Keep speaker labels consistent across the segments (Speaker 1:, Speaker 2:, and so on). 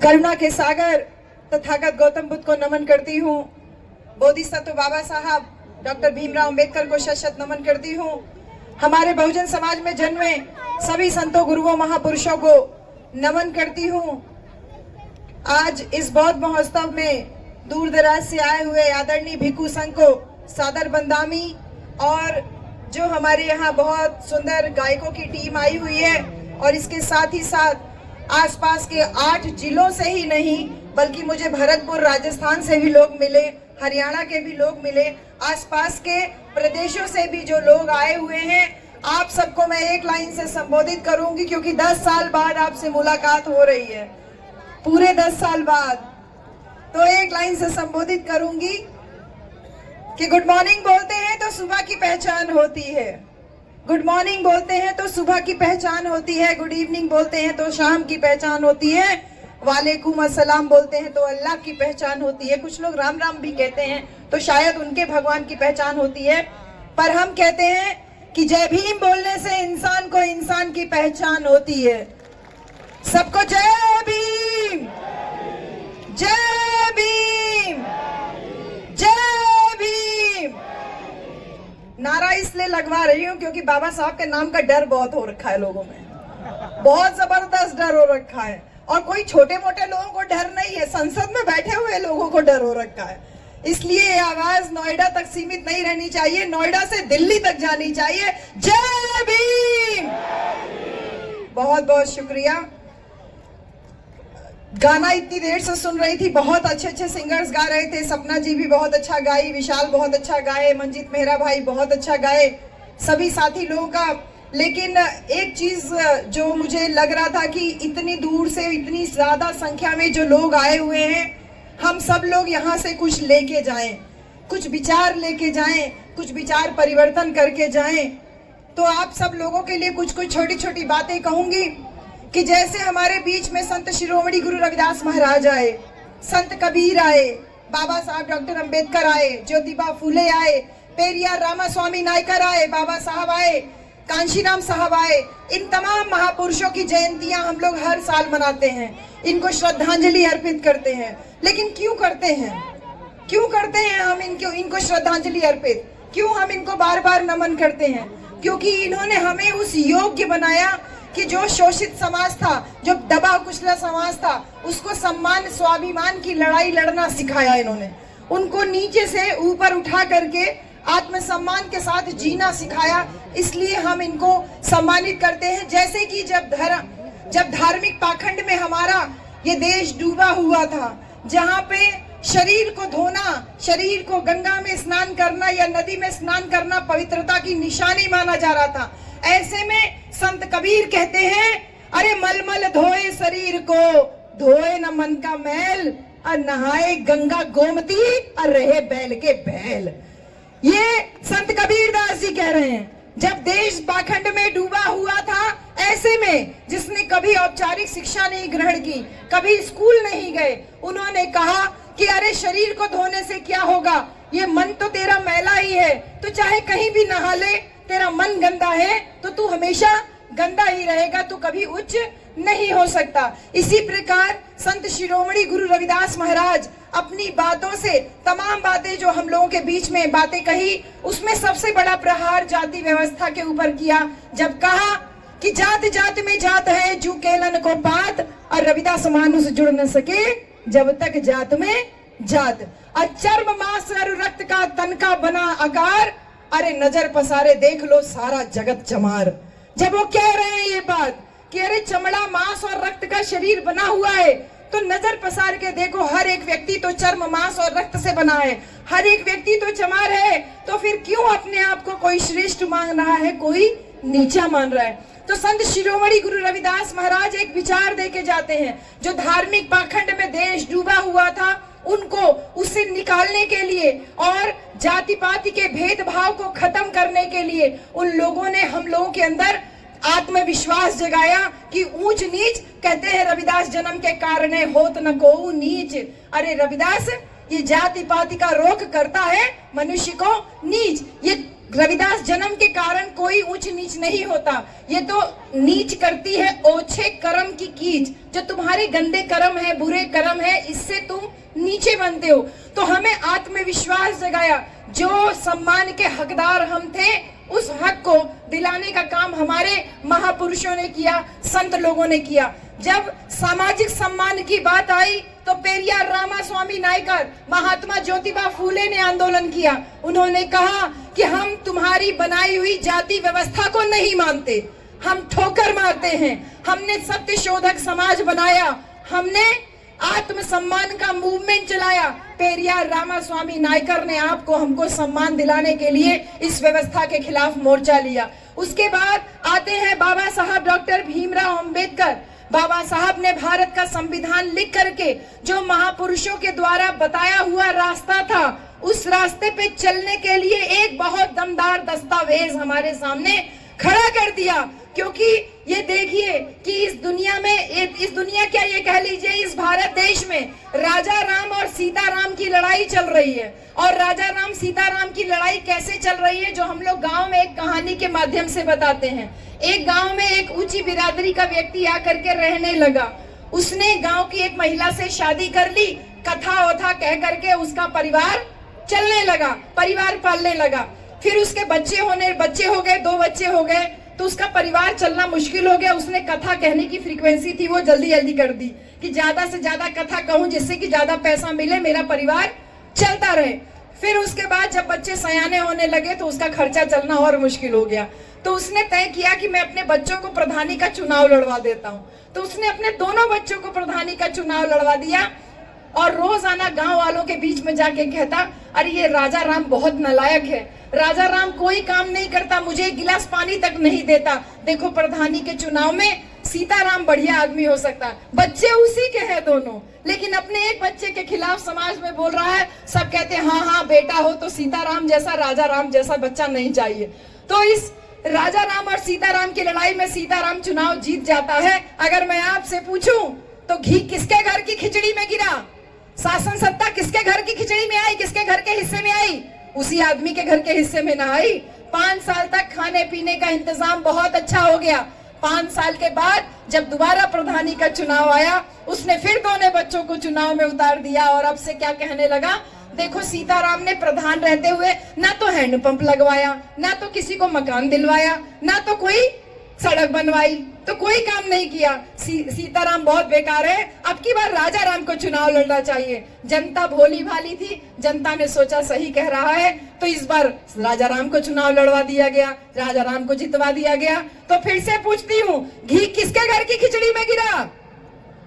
Speaker 1: करुणा के सागर तथागत गौतम बुद्ध को नमन करती हूँ। बोधिसत्व बाबा साहब डॉक्टर भीमराव अंबेडकर को शत शत नमन करती हूँ। हमारे बहुजन समाज में जन्मे सभी संतों, गुरुओं, महापुरुषों को नमन करती हूँ। आज इस बौद्ध महोत्सव में दूर दराज से आए हुए आदरणीय भिक्खु संघ को सादर बंदामी और जो हमारे यहाँ बहुत सुंदर गायकों की टीम आई हुई है और इसके साथ ही साथ आसपास के 8 जिलों से ही नहीं बल्कि मुझे भरतपुर राजस्थान से भी लोग मिले, हरियाणा के भी लोग मिले, आसपास के प्रदेशों से भी जो लोग आए हुए हैं। आप सबको मैं एक लाइन से संबोधित करूंगी क्योंकि 10 साल बाद आपसे मुलाकात हो रही है, पूरे 10 साल बाद। तो एक लाइन से संबोधित करूंगी कि गुड मॉर्निंग बोलते हैं तो सुबह की पहचान होती है, गुड मॉर्निंग बोलते हैं तो सुबह की पहचान होती है, गुड इवनिंग बोलते हैं तो शाम की पहचान होती है, वालेकुम अस्सलाम बोलते हैं तो अल्लाह की पहचान होती है। कुछ लोग राम राम भी कहते हैं तो शायद उनके भगवान की पहचान होती है, पर हम कहते हैं कि जय भीम बोलने से इंसान को इंसान की पहचान होती है। सबको जय भीम, जय भीम, जय भीम। नारा इसलिए लगवा रही हूँ क्योंकि बाबा साहब के नाम का डर बहुत हो रखा है लोगों में, बहुत जबरदस्त डर हो रखा है। और कोई छोटे मोटे लोगों को डर नहीं है, संसद में बैठे हुए लोगों को डर हो रखा है। इसलिए ये आवाज नोएडा तक सीमित नहीं रहनी चाहिए, नोएडा से दिल्ली तक जानी चाहिए। जय भीम। बहुत बहुत शुक्रिया। गाना इतनी देर से सुन रही थी, बहुत अच्छे अच्छे सिंगर्स गा रहे थे। सपना जी भी बहुत अच्छा गाई, विशाल बहुत अच्छा गाए, मंजीत मेहरा भाई बहुत अच्छा गाए, सभी साथी लोगों का। लेकिन एक चीज जो मुझे लग रहा था कि इतनी दूर से इतनी ज्यादा संख्या में जो लोग आए हुए हैं, हम सब लोग यहाँ से कुछ लेके जाएं, कुछ विचार लेके जाएं, कुछ विचार परिवर्तन करके जाएं। तो आप सब लोगों के लिए कुछ कुछ छोटी छोटी बातें कहूंगी कि जैसे हमारे बीच में संत शिरोमणि गुरु रविदास महाराज आए, संत कबीर आए, बाबा साहब डॉक्टर अंबेडकर आए, ज्योतिबा फूले आए, पेरियार रामास्वामी नायकर आए, बाबा साहब आए, कांशीराम साहब आए। इन तमाम महापुरुषों की जयंतियां हम लोग हर साल मनाते हैं, इनको श्रद्धांजलि अर्पित करते हैं। लेकिन क्यों करते हैं, क्यों करते हैं हम इनको श्रद्धांजलि अर्पित, क्यों हम इनको बार बार नमन करते हैं? क्योंकि इन्होंने हमें उस योग्य बनाया कि जो शोषित समाज था, जो दबा कुचला समाज था, उसको सम्मान स्वाभिमान की लड़ाई लड़ना सिखाया इन्होंने। उनको नीचे से ऊपर उठा करके आत्मसम्मान के साथ जीना सिखाया। इसलिए हम इनको सम्मानित करते हैं। जैसे कि जब धार्मिक पाखंड में हमारा ये देश डूबा हुआ था, जहाँ पे शरीर को धोना, शरीर को गंगा में स्नान करना या नदी में स्नान करना पवित्रता की निशानी माना जा रहा था, ऐसे में संत कबीर कहते हैं, अरे मलमल धोए शरीर को, धोए न मन का मैल, और नहाए गंगा गोमती, और रहे बैल के बैल। ये संत कबीर दास जी कह रहे हैं। जब देश पाखंड में डूबा हुआ था, ऐसे में जिसने कभी औपचारिक शिक्षा नहीं ग्रहण की, कभी स्कूल नहीं गए, उन्होंने कहा कि अरे शरीर को धोने से क्या होगा, ये मन तो तेरा मैला ही है, तो चाहे कहीं भी नहा ले, तेरा मन गंदा है तो तू हमेशा गंदा ही रहेगा, तू कभी उच्च नहीं हो सकता। इसी प्रकार संत शिरोमणि गुरु रविदास महाराज अपनी बातों से, तमाम बातें जो हम लोगों के बीच में बातें कही, उसमें सबसे बड़ा प्रहार जाति व्यवस्था के ऊपर किया। जब कहा कि जात जात में जात है, जू केलन को पात, और रविदास मानुष जुड़ न सके जब तक जात में जात। चर्म मांस और रक्त का तन का बना आकार, अरे नजर पसारे देख लो सारा जगत चमार। जब वो कह रहे हैं ये बात कि अरे चमड़ा मांस और रक्त का शरीर बना हुआ है, तो नजर पसार के देखो हर एक व्यक्ति तो चर्म मांस और रक्त से बना है, हर एक व्यक्ति तो चमार है, तो फिर क्यों अपने आप को कोई श्रेष्ठ मान रहा है, कोई नीचा मान रहा है? तो संत शिरोमणि गुरु रविदास महाराज एक विचार देके जाते हैं, जो धार्मिक पाखंड में देश डूबा हुआ था, उनको उससे निकालने के लिए और जाति पाति के भेदभाव को खत्म करने के लिए उन लोगों ने हम लोगों के अंदर आत्मविश्वास जगाया कि ऊंच नीच, कहते हैं रविदास जन्म के कारणे होत न को नीच। अरे रविदास ये जाति पाति का रोक करता है मनुष्य को नीच। ये रविदास जन्म के कारण कोई ऊंच नीच नहीं होता, ये तो नीच करती है ओछे कर्म कीच, जो तुम्हारे गंदे कर्म है, बुरे कर्म है, इससे तुम नीचे बनते हो। तो हमें आत्मविश्वास जगाया, जो सम्मान के हकदार हम थे उस हक को दिलाने का काम हमारे महापुरुषों ने किया, संत लोगों ने किया। जब सामाजिक सम्मान की बात आई तो पेरियार रामास्वामी नायकर, महात्मा ज्योतिबा फूले ने आंदोलन किया। उन्होंने कहा कि हम तुम्हारी बनाई हुई जाति व्यवस्था को नहीं मानते, हम ठोकर मारते हैं। हमने सत्य शोधक समाज बनाया, हमने आत्मसम्मान का मूवमेंट चलाया। पेरियार रामास्वामी नायकर ने आपको हमको सम्मान दिलाने के लिए इस व्यवस्था के खिलाफ मोर्चा लिया। उसके बाद आते हैं बाबा साहब डॉक्टर भीमराव अंबेडकर। बाबा साहब ने भारत का संविधान लिख करके जो महापुरुषों के द्वारा बताया हुआ रास्ता था, उस रास्ते पे चलने के लिए एक बहुत दमदार दस्तावेज हमारे सामने खड़ा कर दिया। क्योंकि ये देखिए कि इस दुनिया क्या ये कह लीजिए, इस भारत देश में राजा राम और सीता राम की लड़ाई चल रही है। और राजा राम सीता राम की लड़ाई कैसे चल रही है, जो हम लोग गांव में एक कहानी के माध्यम से बताते हैं। एक गांव में एक ऊंची बिरादरी का व्यक्ति आकर के रहने लगा। उसने गांव की एक महिला से शादी कर ली, कथा वथा कह करके उसका परिवार चलने लगा, परिवार पालने लगा। फिर उसके बच्चे हो गए, 2 बच्चे हो गए, तो उसका परिवार चलना मुश्किल हो गया। उसने कथा कहने की फ्रीक्वेंसी थी वो जल्दी कर दी कि ज्यादा से ज्यादा कथा कहूं जिससे कि ज्यादा पैसा मिले, मेरा परिवार चलता रहे। फिर उसके बाद जब बच्चे सयाने होने लगे तो उसका खर्चा चलना और मुश्किल हो गया। तो उसने तय किया कि मैं अपने बच्चों को प्रधानी का चुनाव लड़वा देता हूं। तो उसने अपने दोनों बच्चों को प्रधानी का चुनाव लड़वा दिया और रोजाना गांव वालों के बीच में जाके कहता, अरे ये राजा राम बहुत नालायक है, राजा राम कोई काम नहीं करता, मुझे एक गिलास पानी तक नहीं देता। देखो प्रधानी के चुनाव में सीताराम बढ़िया आदमी हो सकता है। बच्चे उसी के हैं दोनों, लेकिन अपने एक बच्चे के खिलाफ समाज में बोल रहा है। सब कहते हैं हाँ बेटा हो तो सीताराम जैसा, राजा राम जैसा बच्चा नहीं चाहिए। तो इस राजा राम और सीताराम की लड़ाई में सीताराम चुनाव जीत जाता है। अगर मैं आपसे पूछूं तो घी किसके घर की खिचड़ी में गिरा, शासन सत्ता किसके घर की खिचड़ी में आई, किसके घर के हिस्से में आई? उसी आदमी के घर के हिस्से में ना आई। 5 साल तक खाने पीने का इंतजाम बहुत अच्छा हो गया। 5 साल के बाद जब दोबारा प्रधानी का चुनाव आया, उसने फिर दोनों बच्चों को चुनाव में उतार दिया और अब से क्या कहने लगा, देखो सीताराम ने प्रधान रहते हुए ना तो हैंडपंप लगवाया, ना तो किसी को मकान दिलवाया, ना तो कोई सड़क बनवाई, तो कोई काम नहीं किया। सीताराम बहुत बेकार है, अब की बार राजा राम को चुनाव लड़ना चाहिए। जनता भोली भाली थी, जनता ने सोचा सही कह रहा है, तो इस बार राजा राम को चुनाव लड़वा दिया गया, राजा राम को जितवा दिया गया। तो फिर से पूछती हूँ, घी किसके घर की खिचड़ी में गिरा?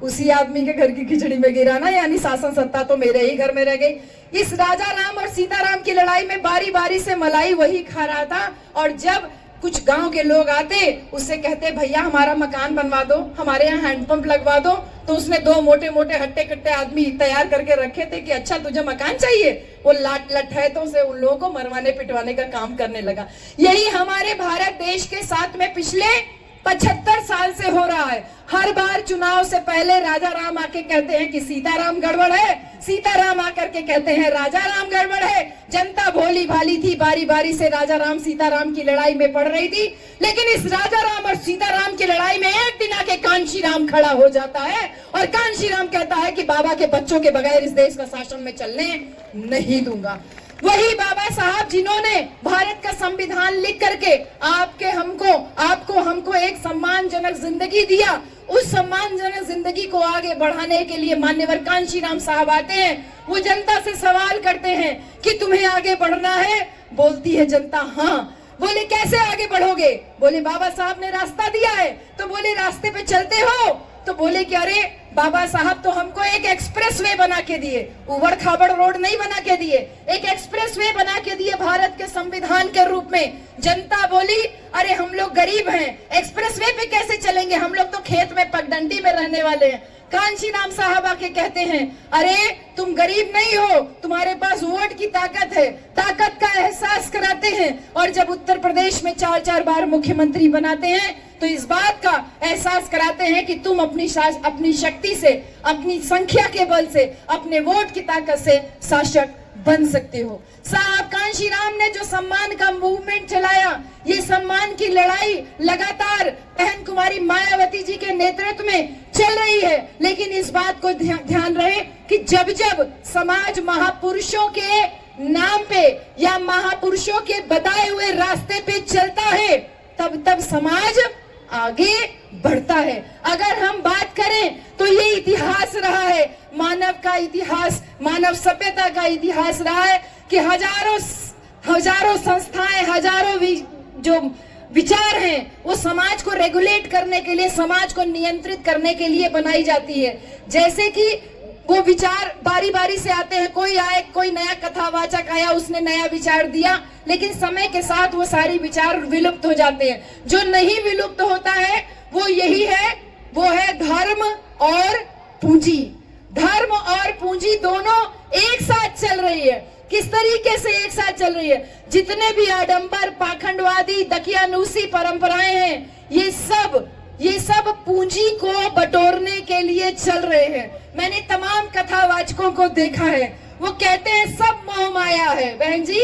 Speaker 1: उसी आदमी के घर की खिचड़ी में गिरा ना, यानी शासन सत्ता तो मेरे ही घर में रह गई। इस राजा राम और सीताराम की लड़ाई में बारी बारी से मलाई वही खा रहा था। और जब कुछ गांव के लोग आते, उससे कहते भैया हमारा मकान बनवा दो, हमारे यहाँ हैंडपंप लगवा दो, तो उसने 2 मोटे मोटे हट्टे कट्टे आदमी तैयार करके रखे थे कि अच्छा तुझे मकान चाहिए। वो लठैतों से उन लोगों को मरवाने पिटवाने का काम करने लगा। यही हमारे भारत देश के साथ में पिछले 75 साल से हो रहा है। हर बार चुनाव से पहले राजा राम आके कहते हैं कि सीताराम गड़बड़ है, सीताराम आकर के कहते हैं राजा राम गड़बड़ है। जनता भोली भाली थी, बारी बारी से राजा राम सीताराम की लड़ाई में पड़ रही थी। लेकिन इस राजा राम और सीताराम की लड़ाई में एक दिन आके कांशी राम खड़ा हो जाता है और कांशी राम कहता है कि बाबा के बच्चों के बगैर इस देश का शासन में चलने नहीं दूंगा। वही बाबा साहब जिन्होंने भारत का संविधान लिख करके आपको हमको एक सम्मानजनक जिंदगी दिया, उस सम्मानजनक जिंदगी को आगे बढ़ाने के लिए मान्यवर कांशी राम साहब आते हैं। वो जनता से सवाल करते हैं कि तुम्हें आगे बढ़ना है? बोलती है जनता हाँ। बोले कैसे आगे बढ़ोगे? बोले बाबा साहब ने रास्ता दिया है। तो बोले रास्ते पे चलते हो? तो बोले कि अरे बाबा साहब तो हमको एक एक्सप्रेस वे बना के दिए, उबड़ खाबड़ रोड नहीं बना के दिए, एक एक्सप्रेस वे बना के दिए भारत के संविधान के रूप में। जनता बोली अरे हम लोग गरीब हैं, एक्सप्रेस वे पे कैसे चलेंगे, हम लोग तो खेत में पगडंडी में रहने वाले हैं। कांशी राम साहब आके कहते हैं अरे तुम गरीब नहीं हो, तुम्हारे पास वोट की ताकत है, ताकत का एहसास कराते हैं। और जब उत्तर प्रदेश में 4-4 बार मुख्यमंत्री बनाते हैं तो इस बात का एहसास कराते हैं कि तुम अपनी शक्ति से, अपनी संख्या के बल से, अपने वोट की ताकत से शासक
Speaker 2: बन सकते हो। साहब कांशीराम ने जो सम्मान का मूवमेंट चलाया, ये सम्मान की लड़ाई लगातार बहन कुमारी मायावती जी के नेतृत्व में चल रही है। लेकिन इस बात को ध्यान रहे कि जब जब समाज महापुरुषों के नाम पे या महापुरुषों के बताए हुए रास्ते पे चलता है, तब तब समाज आगे बढ़ता है। अगर हम बात करें तो ये इतिहास रहा है, मानव का इतिहास, मानव सभ्यता का इतिहास रहा है कि हजारों संस्थाएं, हजारों जो विचार हैं वो समाज को रेगुलेट करने के लिए, समाज को नियंत्रित करने के लिए बनाई जाती है। जैसे कि वो विचार बारी बारी से आते हैं, कोई आए, कोई नया कथावाचक आया, उसने नया विचार दिया, लेकिन समय के साथ वो सारी विचार विलुप्त हो जाते हैं। जो नहीं विलुप्त होता है वो यही है, वो है धर्म और पूंजी। धर्म और पूंजी दोनों एक साथ चल रही है। किस तरीके से एक साथ चल रही है? जितने भी आडंबर, पाखंडवादी, दकियानूसी परंपराएं हैं, ये सब पूंजी को बटोरने के लिए चल रहे हैं। मैंने तमाम कथावाचकों को देखा है, वो कहते हैं सब मोह माया है, बहन जी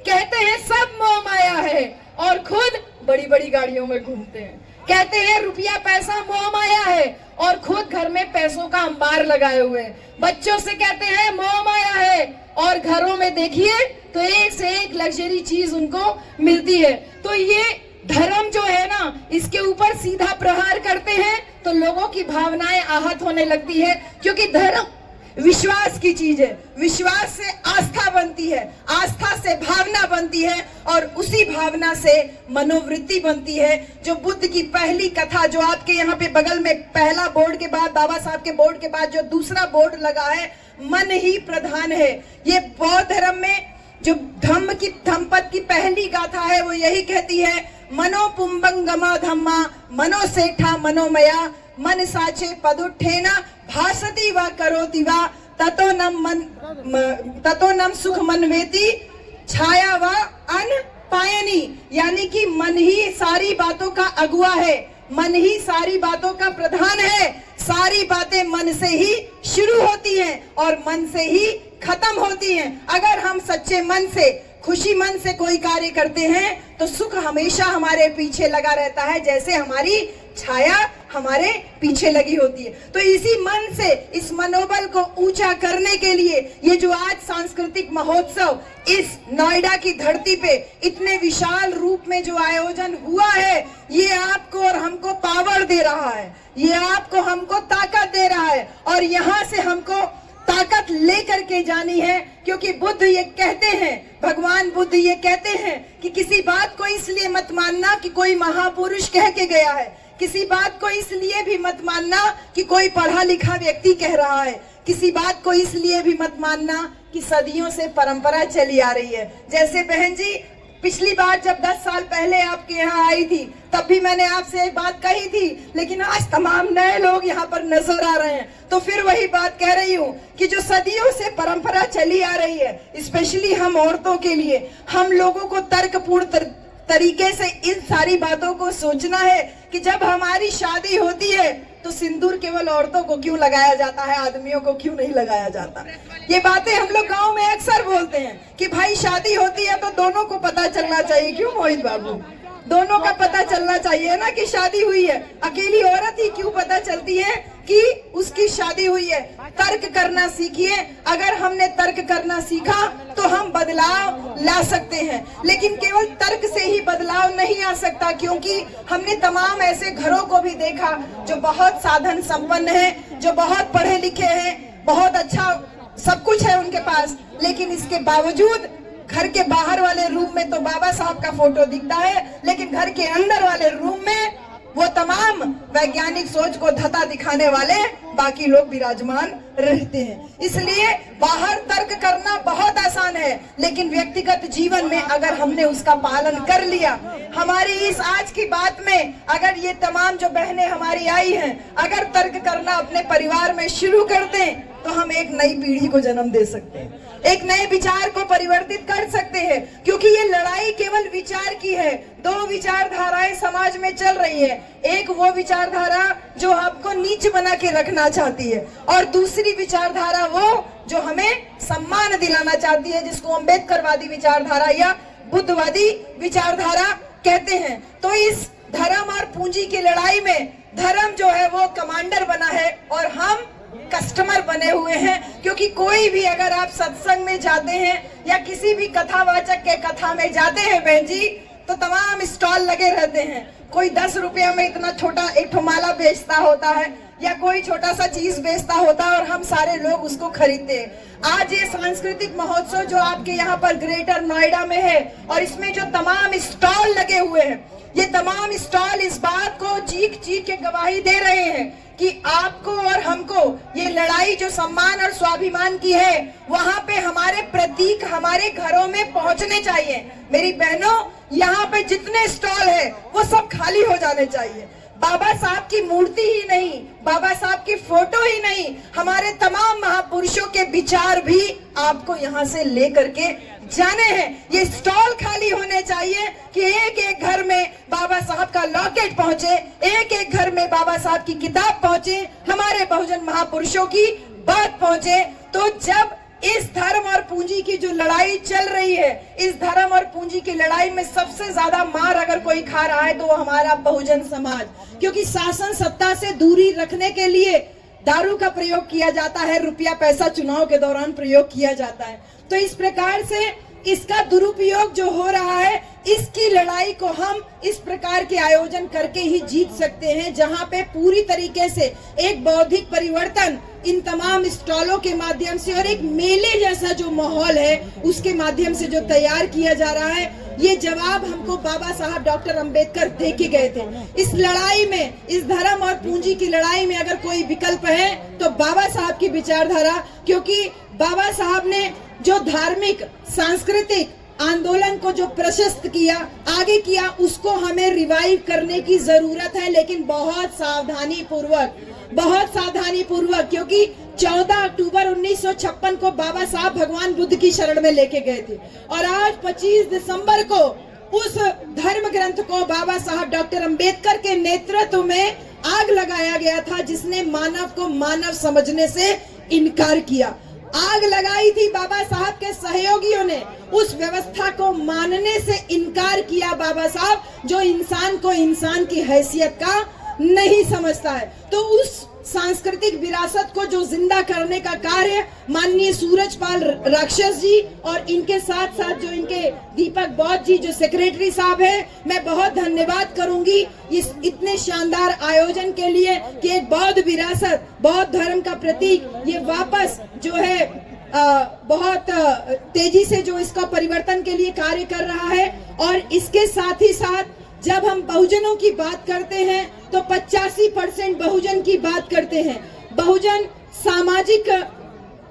Speaker 2: कहते हैं सब मोह माया है, और खुद बड़ी बड़ी गाड़ियों में घूमते हैं। कहते हैं रुपया पैसा मोह माया है, और खुद घर में पैसों का अंबार लगाए हुए हैं। बच्चों से कहते हैं मोह माया है, और घरों में देखिए तो एक से एक लग्जरी चीज उनको मिलती है। तो ये धर्म जो है ना, इसके ऊपर सीधा प्रहार करते हैं तो लोगों की भावनाएं आहत होने लगती है, क्योंकि धर्म विश्वास की चीज है। विश्वास से आस्था बनती है, आस्था से भावना बनती है, और उसी भावना से मनोवृत्ति बनती है। जो बुद्ध की पहली कथा, जो आपके यहाँ पे बगल में पहला बोर्ड के बाद, बाबा साहब के बोर्ड के बाद जो दूसरा बोर्ड लगा है, मन ही प्रधान है। ये बौद्ध धर्म में जो धम्मपद की पहली गाथा है वो यही कहती है, मनो पुंबंगमा धम्मा मनो सेठा मनोमया मन साचे पदुठेना भासती व करोति वा ततो नम सुख मनवेति छाया व अन पायनी। यानी कि मन ही सारी बातों का अगुआ है, मन ही सारी बातों का प्रधान है। सारी बातें मन से ही शुरू होती हैं और मन से ही खत्म होती हैं। अगर हम सच्चे मन से, खुशी मन से कोई कार्य करते हैं तो सुख हमेशा हमारे पीछे लगा रहता है, जैसे हमारी छाया हमारे पीछे लगी होती है। तो इसी मन से, इस मनोबल को ऊंचा करने के लिए ये जो आज सांस्कृतिक महोत्सव इस नोएडा की धरती पे इतने विशाल रूप में जो आयोजन हुआ है, ये आपको और हमको पावर दे रहा है, ये आपको हमको ताकत दे रहा है, और यहाँ से हमको ताकत लेकर के जानी है। क्योंकि बुद्ध ये कहते हैं, भगवान बुद्ध ये कहते हैं कि किसी बात को इसलिए मत मानना कि कोई महापुरुष कह के गया है, किसी बात को इसलिए भी मत मानना कि कोई पढ़ा लिखा व्यक्ति कह रहा है, किसी बात को इसलिए भी मत मानना कि सदियों से परंपरा चली आ रही है। जैसे बहन जी, पिछली बार जब 10 साल पहले आपके यहाँ आई थी तब भी मैंने आपसे एक बात कही थी, लेकिन आज तमाम नए लोग यहाँ पर नजर आ रहे हैं, तो फिर वही बात कह रही हूँ कि जो सदियों से परंपरा चली आ रही है, स्पेशली हम औरतों के लिए, हम लोगों को तर्कपूर्ण तरीके से इन सारी बातों को सोचना है कि जब हमारी शादी होती है तो सिंदूर केवल औरतों को क्यों लगाया जाता है, आदमियों को क्यों नहीं लगाया जाता। ये बातें हम लोग गांव में अक्सर बोलते हैं कि भाई शादी होती है तो दोनों को पता चलना चाहिए। क्यों मोहित बाबू, दोनों का पता चलना चाहिए ना कि शादी हुई है। अकेली औरत ही क्यों पता चलती है कि उसकी शादी हुई है। तर्क करना सीखिए। अगर हमने तर्क करना सीखा तो हम बदलाव ला सकते हैं, लेकिन केवल तर्क से ही बदलाव नहीं आ सकता, क्योंकि हमने तमाम ऐसे घरों को भी देखा जो बहुत साधन संपन्न है, जो बहुत पढ़े लिखे हैं, बहुत अच्छा सब कुछ है उनके पास, लेकिन इसके बावजूद घर के बाहर वाले रूम में तो बाबा साहब का फोटो दिखता है, लेकिन घर के अंदर वाले रूम में वो तमाम वैज्ञानिक सोच को धता दिखाने वाले बाकी लोग विराजमान रहते हैं। इसलिए बाहर तर्क करना बहुत आसान है, लेकिन व्यक्तिगत जीवन में अगर हमने उसका पालन कर लिया, हमारी इस आज की बात में अगर ये तमाम जो बहनें हमारी आई हैं, अगर तर्क करना अपने परिवार में शुरू कर दें
Speaker 1: तो हम एक नई पीढ़ी को जन्म दे सकते हैं, एक नए विचार को परिवर्तित कर सकते हैं। क्योंकि ये लड़ाई केवल विचार की है। दो विचारधाराएं समाज में चल रही है, एक वो विचारधारा जो आपको नीच बना के रखना चाहती है, और दूसरी विचारधारा वो जो हमें सम्मान दिलाना चाहती है, जिसको अम्बेडकरवादी विचारधारा या बुद्धवादी विचारधारा कहते हैं। तो इस धर्म और पूंजी की लड़ाई में धर्म जो है वो कमांडर बना है और हम कस्टमर बने हुए हैं। क्योंकि कोई भी अगर आप सत्संग में जाते हैं या किसी भी कथावाचक के कथा में जाते हैं बहन जी, तो तमाम स्टॉल लगे रहते हैं। कोई 10 रुपया में इतना छोटा एक ठो माला बेचता होता है या कोई छोटा सा चीज बेचता होता है और हम सारे लोग उसको खरीदते हैं। आज ये सांस्कृतिक महोत्सव जो आपके यहाँ पर ग्रेटर नोएडा में है और इसमें जो तमाम स्टॉल लगे हुए हैं, ये तमाम स्टॉल इस बात को चीख चीख के गवाही दे रहे हैं कि आपको और हमको ये लड़ाई जो सम्मान और स्वाभिमान की है, वहां पे हमारे प्रतीक हमारे घरों में पहुंचने चाहिए। मेरी बहनों, यहाँ पे जितने स्टॉल है वो सब खाली हो जाने चाहिए। बाबा साहब की मूर्ति ही नहीं, बाबा साहब की फोटो ही नहीं, हमारे तमाम महापुरुषों के विचार भी आपको यहाँ से लेकर के जाने हैं। ये स्टॉल खाली होने चाहिए कि एक एक घर में बाबा साहब का लॉकेट पहुंचे, एक एक घर में बाबा साहब की किताब पहुंचे, हमारे बहुजन महापुरुषों की बात पहुंचे। तो जब इस धर्म और पूंजी की जो लड़ाई चल रही है, इस धर्म और पूंजी की लड़ाई में सबसे ज्यादा मार अगर कोई खा रहा है तो वो हमारा बहुजन समाज। क्योंकि शासन सत्ता से दूरी रखने के लिए दारू का प्रयोग किया जाता है, रुपया पैसा चुनाव के दौरान प्रयोग किया जाता है। तो इस प्रकार से इसका दुरुपयोग जो हो रहा है, इसकी लड़ाई को हम इस प्रकार के आयोजन करके ही जीत सकते हैं, जहां पे पूरी तरीके से एक बौद्धिक परिवर्तन इन तमाम स्टॉलों के माध्यम से और एक मेले जैसा जो माहौल है उसके माध्यम से जो तैयार किया जा रहा है, ये जवाब हमको बाबा साहब डॉक्टर अंबेडकर दे के गए थे। इस लड़ाई में, इस धर्म और पूंजी की लड़ाई में अगर कोई विकल्प है तो बाबा साहब की विचारधारा। क्योंकि बाबा साहब ने जो धार्मिक सांस्कृतिक आंदोलन को जो प्रशस्त किया, आगे किया, उसको हमें रिवाइव करने की जरूरत है, लेकिन बहुत सावधानी पूर्वक। क्योंकि 14 अक्टूबर 1956 को बाबा साहब भगवान बुद्ध की शरण में लेके गए थे और आज 25 दिसंबर को उस धर्म ग्रंथ को बाबा साहब डॉक्टर अंबेडकर के नेतृत्व में आग लगाया गया था, जिसने मानव को मानव समझने से इनकार किया। आग लगाई थी बाबा साहब के सहयोगियों ने, उस व्यवस्था को मानने से इनकार किया बाबा साहब, जो इंसान को इंसान की हैसियत का नहीं समझता है। तो उस सांस्कृतिक विरासत को जो जिंदा करने का कार्य माननीय सूरजपाल राक्षस जी और इनके साथ साथ जो इनके दीपक बौद्ध जी जो सेक्रेटरी साहब है, मैं बहुत धन्यवाद करूंगी इस इतने शानदार आयोजन के लिए कि एक बौद्ध विरासत, बौद्ध धर्म का प्रतीक ये वापस जो है बहुत तेजी से जो इसका परिवर्तन के लिए कार्य कर रहा है। और इसके साथ ही साथ जब हम बहुजनों की बात करते हैं तो 85% बहुजन की बात करते हैं। बहुजन सामाजिक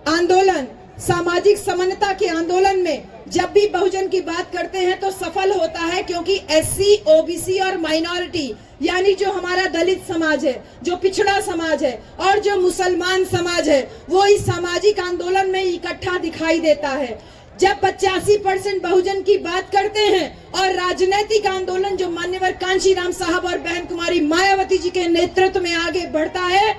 Speaker 1: आंदोलन, सामाजिक समानता के आंदोलन में जब भी बहुजन की बात करते हैं तो सफल होता है, क्योंकि एससी, ओबीसी और माइनॉरिटी यानी जो हमारा दलित समाज है, जो पिछड़ा समाज है और जो मुसलमान समाज है, वो इस सामाजिक आंदोलन में इकट्ठा दिखाई देता है। जब 85% बहुजन की बात करते हैं और राजनीतिक आंदोलन जो मान्यवर कांशीराम साहब और बहन कुमारी मायावती जी के नेतृत्व में आगे बढ़ता है,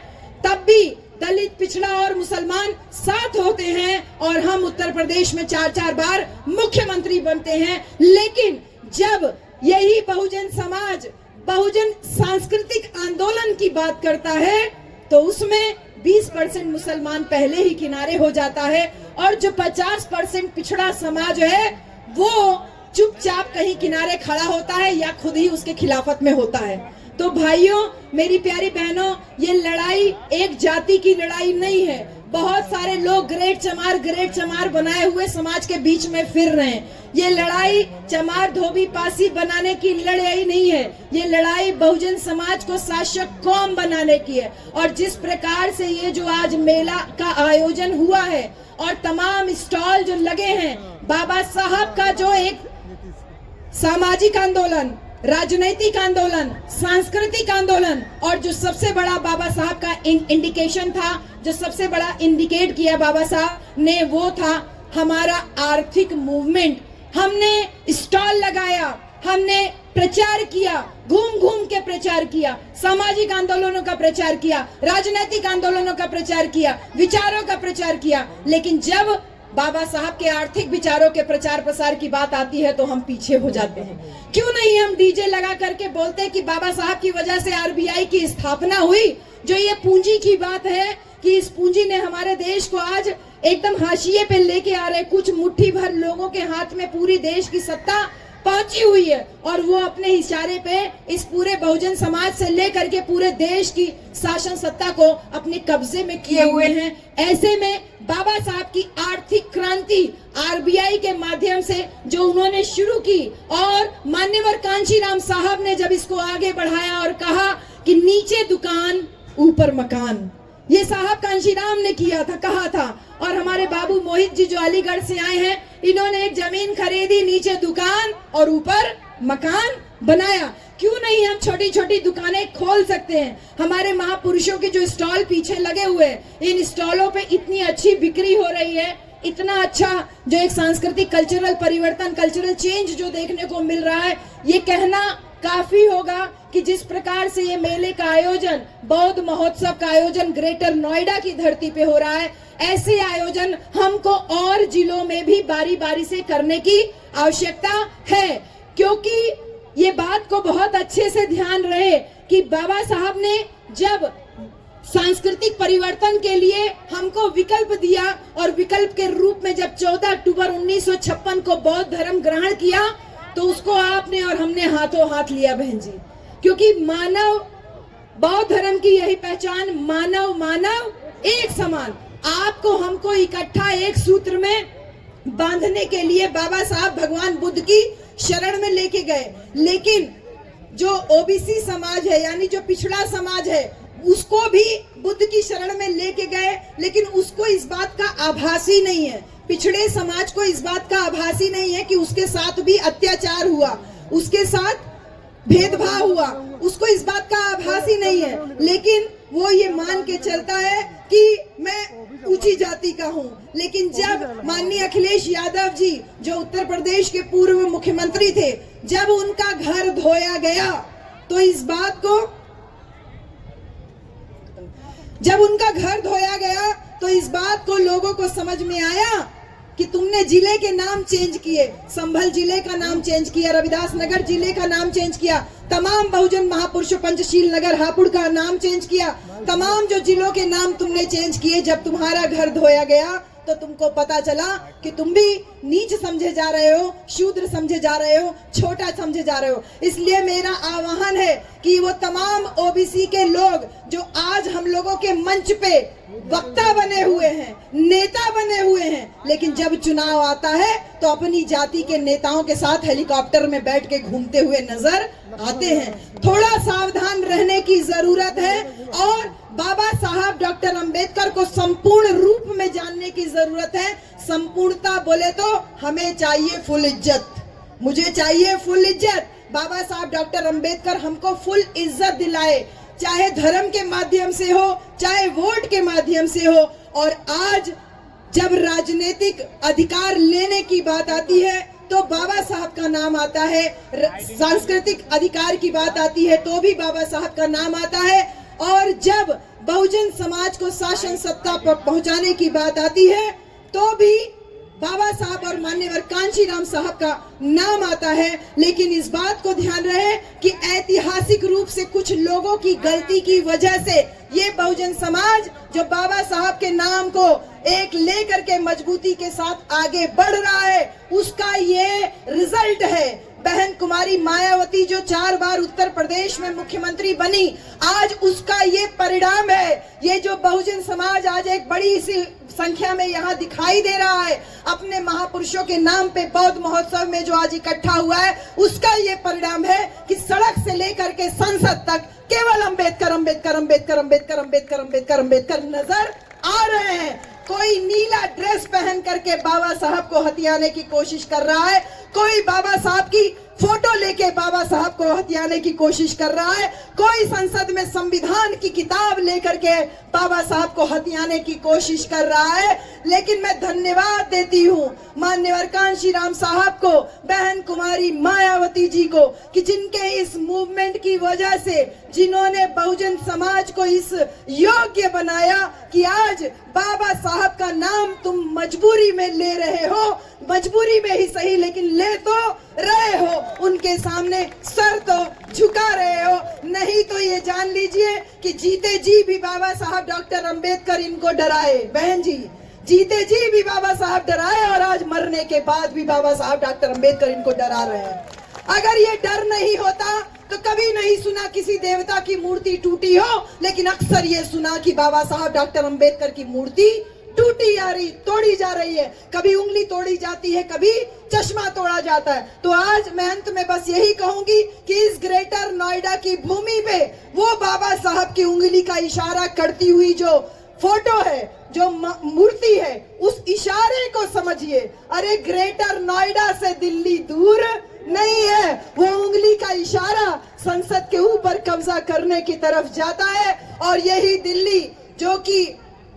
Speaker 1: तब भी दलित, पिछड़ा और मुसलमान साथ होते हैं और हम उत्तर प्रदेश में 4-4 बार मुख्यमंत्री बनते हैं। लेकिन जब यही बहुजन समाज बहुजन सांस्कृतिक आंदोलन की बात करता है तो उसमें 20% मुसलमान पहले ही किनारे हो जाता है और जो 50% पिछड़ा समाज है वो चुपचाप कहीं किनारे खड़ा होता है या खुद ही उसके खिलाफत में होता है। तो भाइयों, मेरी प्यारी बहनों, ये लड़ाई एक जाति की लड़ाई नहीं है। बहुत सारे लोग ग्रेट चमार बनाए हुए समाज के बीच में फिर रहे हैं। ये लड़ाई चमार धोबी पासी बनाने की लड़ाई नहीं है, ये लड़ाई बहुजन समाज को शासक कौम बनाने की है। और जिस प्रकार से ये जो आज मेला का आयोजन हुआ है और तमाम स्टॉल जो लगे हैं, बाबा साहब का जो एक सामाजिक आंदोलन,
Speaker 2: राजनैतिक आंदोलन, सांस्कृतिक आंदोलन, और जो सबसे बड़ा बाबा साहब का इंडिकेशन था, जो सबसे बड़ा इंडिकेट किया बाबा साहब ने, वो था हमारा आर्थिक मूवमेंट। हमने स्टॉल लगाया, हमने प्रचार किया, घूम घूम के प्रचार किया, सामाजिक आंदोलनों का प्रचार किया, राजनीतिक आंदोलनों का प्रचार किया, विचारों का प्रचार किया। लेकिन जब बाबा साहब के आर्थिक विचारों के प्रचार प्रसार की बात आती है तो हम पीछे हो जाते हैं। क्यों नहीं हम डीजे लगा करके बोलते कि बाबा साहब की वजह से आरबीआई की स्थापना हुई। जो ये पूंजी की बात है कि इस पूंजी ने हमारे देश को आज एकदम हाशिए पे लेके आ रहे, कुछ मुट्ठी भर लोगों के हाथ में पूरी देश की सत्ता पहुंची हुई है, और वो अपने इशारे पे इस पूरे बहुजन समाज से लेकर के पूरे देश की शासन सत्ता को अपने कब्जे में किए हुए हैं। ऐसे में बाबा साहब की आर्थिक क्रांति आरबीआई के माध्यम से जो उन्होंने शुरू की, और मान्यवर कांशीराम साहब ने जब इसको आगे बढ़ाया और कहा कि नीचे दुकान ऊपर मकान, ये साहब कांशीराम ने किया था, कहा था। और हमारे बाबू मोहित जी जो अलीगढ़ से आए हैं, इन्होंने एक जमीन खरीदी, नीचे दुकान और ऊपर मकान बनाया। क्यों नहीं हम छोटी छोटी दुकानें खोल सकते हैं। हमारे महापुरुषों के जो स्टॉल पीछे लगे हुए, इन स्टॉलों पे इतनी अच्छी बिक्री हो रही है, इतना अच्छा जो एक सांस्कृतिक कल्चरल परिवर्तन, कल्चरल चेंज जो देखने को मिल रहा है। ये कहना काफी होगा कि जिस प्रकार से ये मेले का आयोजन, बौद्ध महोत्सव का आयोजन ग्रेटर नोएडा की धरती पे हो रहा है, ऐसे आयोजन हमको और जिलों में भी बारी बारी से करने की आवश्यकता है। क्योंकि ये बात को बहुत अच्छे से ध्यान रहे कि बाबा साहब ने जब सांस्कृतिक परिवर्तन के लिए हमको विकल्प दिया, और विकल्प के रूप में जब 14 अक्टूबर 1956 को बौद्ध धर्म ग्रहण किया, तो उसको आपने और हमने हाथों हाथ लिया बहन जी। क्योंकि मानव, बौद्ध धर्म की यही पहचान, मानव मानव एक समान, आपको हमको इकट्ठा एक सूत्र में बांधने के लिए बाबा साहब भगवान बुद्ध की शरण में लेके गए। लेकिन जो ओबीसी समाज है, यानी जो पिछड़ा समाज है, उसको भी बुद्ध की शरण में लेके गए, लेकिन उसको इस बात का आभास ही नहीं है, पिछड़े समाज को इस बात का आभास ही नहीं है कि उसके साथ भी अत्याचार हुआ, उसके साथ भेदभाव हुआ, उसको इस बात का आभास ही नहीं है। लेकिन वो ये मान के चलता है कि मैं ऊंची जाति का हूँ। लेकिन जब माननीय अखिलेश यादव जी, जो उत्तर प्रदेश के पूर्व मुख्यमंत्री थे, जब उनका घर धोया गया, तो इस बात को, जब उनका घर धोया गया तो इस बात को लोगों को समझ में आया कि तुमने जिले के नाम चेंज किए, संभल जिले का नाम चेंज किया, रविदास नगर जिले का नाम चेंज किया, तमाम बहुजन महापुरुषों पंचशील नगर हापुड़ का नाम चेंज किया, तमाम जो जिलों के नाम तुमने चेंज किए। जब तुम्हारा घर धोया गया तो तुमको पता चला कि तुम भी नीच समझे जा रहे हो, शूद्र समझे जा रहे हो, छोटा समझे जा रहे हो। इसलिए मेरा आह्वान है कि वो तमाम ओबीसी के लोग जो आज हम लोगों के मंच पे वक्ता बने हुए हैं, नेता बने हुए हैं, लेकिन जब चुनाव आता है तो अपनी जाति के नेताओं के साथ हेलीकॉप्टर में बैठ के घूमते हुए नजर आते हैं। थोड़ा सावधान रहने की जरूरत है, और बाबा साहब डॉक्टर अंबेडकर को संपूर्ण रूप में जानने की जरूरत है। संपूर्णता बोले तो हमें चाहिए फुल इज्जत, मुझे चाहिए फुल इज्जत। बाबा साहब डॉक्टर अंबेडकर हमको फुल इज्जत दिलाए, चाहे धर्म के माध्यम से हो, चाहे वोट के माध्यम से हो। और आज जब राजनीतिक अधिकार लेने की बात आती है तो बाबा साहब का नाम आता है, सांस्कृतिक अधिकार की बात आती है तो भी बाबा साहब का नाम आता है, और जब बहुजन समाज को शासन सत्ता पर पहुंचाने की बात आती है तो भी बाबा साहब और मान्यवर कांशीराम साहब का नाम आता है। लेकिन इस बात को ध्यान रहे कि ऐतिहासिक रूप से कुछ लोगों की गलती की वजह से ये बहुजन समाज जो बाबा साहब के नाम को एक लेकर के मजबूती के साथ आगे बढ़ रहा है, उसका ये रिजल्ट है। बहन कुमारी मायावती जो 4 बार उत्तर प्रदेश में मुख्यमंत्री बनी, आज उसका ये परिणाम है। ये जो बहुजन समाज आज एक बड़ी सी संख्या में यहाँ दिखाई दे रहा है, अपने महापुरुषों के नाम पे बौद्ध महोत्सव में जो आज इकट्ठा हुआ है, उसका ये परिणाम है कि सड़क से लेकर के संसद तक केवल अंबेडकर अंबेडकर अंबेडकर अंबेडकर अंबेडकर अंबेडकर अंबेडकर नजर आ रहे हैं। कोई नीला ड्रेस पहन करके बाबा साहब को हथियाने की कोशिश कर रहा है, कोई बाबा साहब की फोटो लेके बाबा साहब को हथियाने की कोशिश कर रहा है, कोई संसद में संविधान की किताब लेकर के बाबा साहब को हथियाने की कोशिश कर रहा है। लेकिन मैं धन्यवाद देती हूँ माननीय कांशीराम साहब को, बहन कुमारी मायावती जी को, कि जिनके इस मूवमेंट की वजह से, जिन्होंने बहुजन समाज को इस योग्य बनाया कि आज बाबा साहब का नाम तुम मजबूरी में ले रहे हो, मजबूरी में ही सही लेकिन ले तो रहे हो, उनके सामने सर तो झुका रहे हो। नहीं तो ये जान लीजिए कि जीते जी भी बाबा साहब डॉक्टर अंबेडकर इनको डराए, बहन जी, जीते जी भी बाबा साहब डराए और आज मरने के बाद भी बाबा साहब डॉक्टर अंबेडकर इनको डरा रहे हैं। अगर ये डर नहीं होता तो कभी नहीं सुना किसी देवता की मूर्ति टूटी हो, लेकिन अक्सर ये सुना कि बाबा साहब डॉक्टर अंबेडकर की मूर्ति टूटी जा रही, तोड़ी जा रही है, कभी उंगली तोड़ी जाती है, कभी चश्मा तोड़ा जाता है। तो आज मैं अंत में बस यही कहूंगी कि इस ग्रेटर नोएडा की भूमि पे वो बाबा साहब की उंगली का इशारा करती हुई जो फोटो है, जो मूर्ति है, उस इशारे को समझिए। अरे ग्रेटर नोएडा से दिल्ली दूर नहीं है, वो उंगली का इशारा संसद के ऊपर कब्जा करने की तरफ जाता है। और यही दिल्ली, जो कि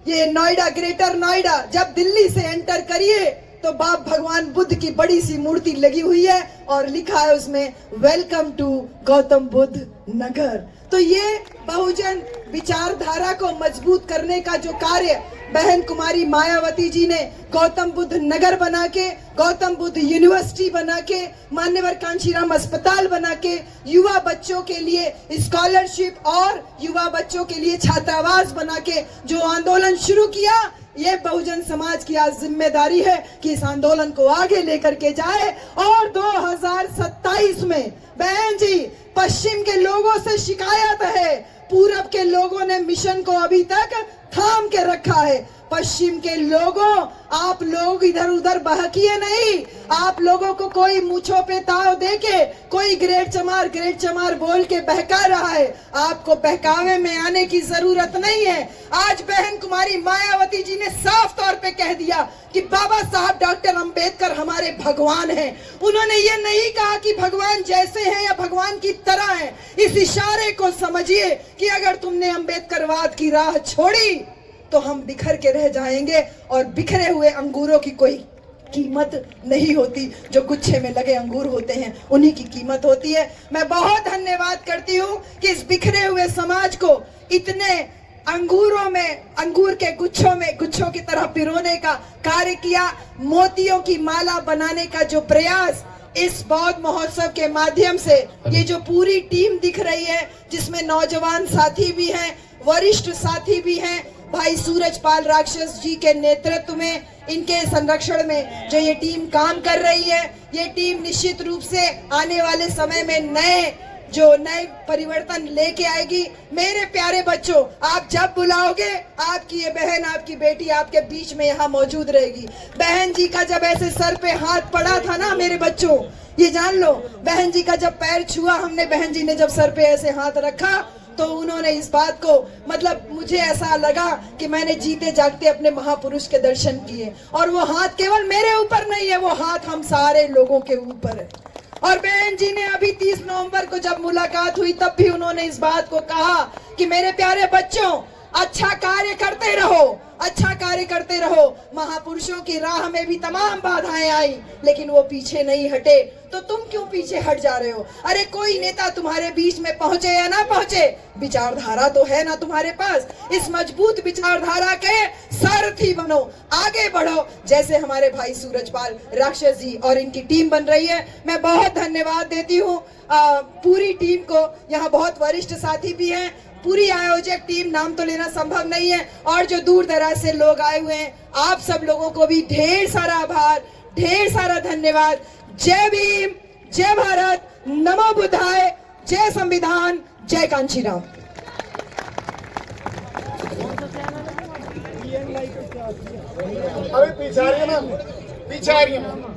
Speaker 2: ये नोएडा, ग्रेटर नोएडा, जब दिल्ली से एंटर करिए तो बाप भगवान बुद्ध की बड़ी सी मूर्ति लगी हुई है और लिखा है उसमें वेलकम टू गौतम बुद्ध नगर। तो ये बहुजन विचारधारा को मजबूत करने का जो कार्य बहन कुमारी मायावती जी ने गौतम बुद्ध नगर बना के, गौतम बुद्ध यूनिवर्सिटी बना के, मान्यवर कांशीराम अस्पताल बना के, युवा बच्चों के लिए स्कॉलरशिप और युवा बच्चों के लिए छात्रावास बना के जो आंदोलन शुरू किया, ये बहुजन समाज की आज जिम्मेदारी है कि इस आंदोलन को आगे लेकर के जाए। और 2027 में बहन जी, पश्चिम के लोगों से शिकायत है, पूरब के लोगों ने मिशन को अभी तक थाम के रखा है। पश्चिम के लोगों, आप लोग इधर उधर बहकिए नहीं, आप लोगों को कोई मूंछों पे ताव देके, कोई ग्रेट चमार बोल के बहका रहा है, आपको बहकावे में आने की जरूरत नहीं है। आज बहन कुमारी मायावती जी ने साफ तौर पे कह दिया कि बाबा साहब डॉक्टर अंबेडकर हमारे भगवान हैं। उन्होंने ये नहीं कहा कि भगवान जैसे हैं या भगवान की तरह हैं। इस इशारे को समझिए कि अगर तुमने अंबेडकरवाद की राह छोड़ी तो हम बिखर के रह जाएंगे, और बिखरे हुए अंगूरों की कोई कीमत नहीं होती। जो गुच्छे में लगे अंगूर होते हैं उन्हीं की कीमत होती है। मैं बहुत धन्यवाद करती हूँ कि इस बिखरे हुए समाज को इतने अंगूरों में, अंगूर के गुच्छों की तरह पिरोने का कार्य किया। मोतियों की माला बनाने का जो प्रयास इस बौद्ध महोत्सव के माध्यम से, ये जो पूरी टीम दिख रही है, जिसमें नौजवान साथी भी हैं, वरिष्ठ साथी भी हैं, भाई सूरजपाल राक्षस जी के नेतृत्व में, इनके संरक्षण में जो ये टीम काम कर रही है, ये टीम निश्चित रूप से आने वाले समय में नए परिवर्तन लेके आएगी। मेरे प्यारे बच्चों, आप जब बुलाओगे, आपकी ये बहन, आपकी बेटी आपके बीच में यहाँ मौजूद रहेगी। बहन जी का जब ऐसे सर पे हाथ पड़ा था ना मेरे बच्चों, ये जान लो, बहन जी का जब पैर छुआ हमने, बहन जी ने जब सर पे ऐसे हाथ रखा, तो उन्होंने इस बात को, मतलब मुझे ऐसा लगा कि मैंने जीते जागते अपने महापुरुष के दर्शन किए। और वो हाथ केवल मेरे ऊपर नहीं है, वो हाथ हम सारे लोगों के ऊपर है। और बहन जी ने अभी 30 नवंबर को जब मुलाकात हुई, तब भी उन्होंने इस बात को कहा कि मेरे प्यारे बच्चों, अच्छा कार्य करते रहो, अच्छा कार्य करते रहो। महापुरुषों की राह में भी तमाम बाधाएं आई, लेकिन वो पीछे नहीं हटे। तो तुम क्यों पीछे हट जा रहे हो? अरे कोई नेता तुम्हारे बीच में पहुंचे या ना पहुंचे, विचारधारा तो है ना तुम्हारे पास। इस मजबूत विचारधारा के सारथी बनो, आगे बढ़ो, जैसे हमारे भाई सूरजपाल राक्षस जी और इनकी टीम बन रही है। मैं बहुत धन्यवाद देती हूँ पूरी टीम को। यहाँ बहुत वरिष्ठ साथी भी हैं, पूरी आयोजक टीम, नाम तो लेना संभव नहीं है, और जो दूर दराज से लोग आए हुए हैं, आप सब लोगों को भी ढेर सारा आभार, ढेर सारा धन्यवाद। जय भीम, जय भारत, नमो बुद्धाय, जय संविधान, जय कांशीराम।
Speaker 3: अभी पीछे आ रही है ना, पीछे आ रही है।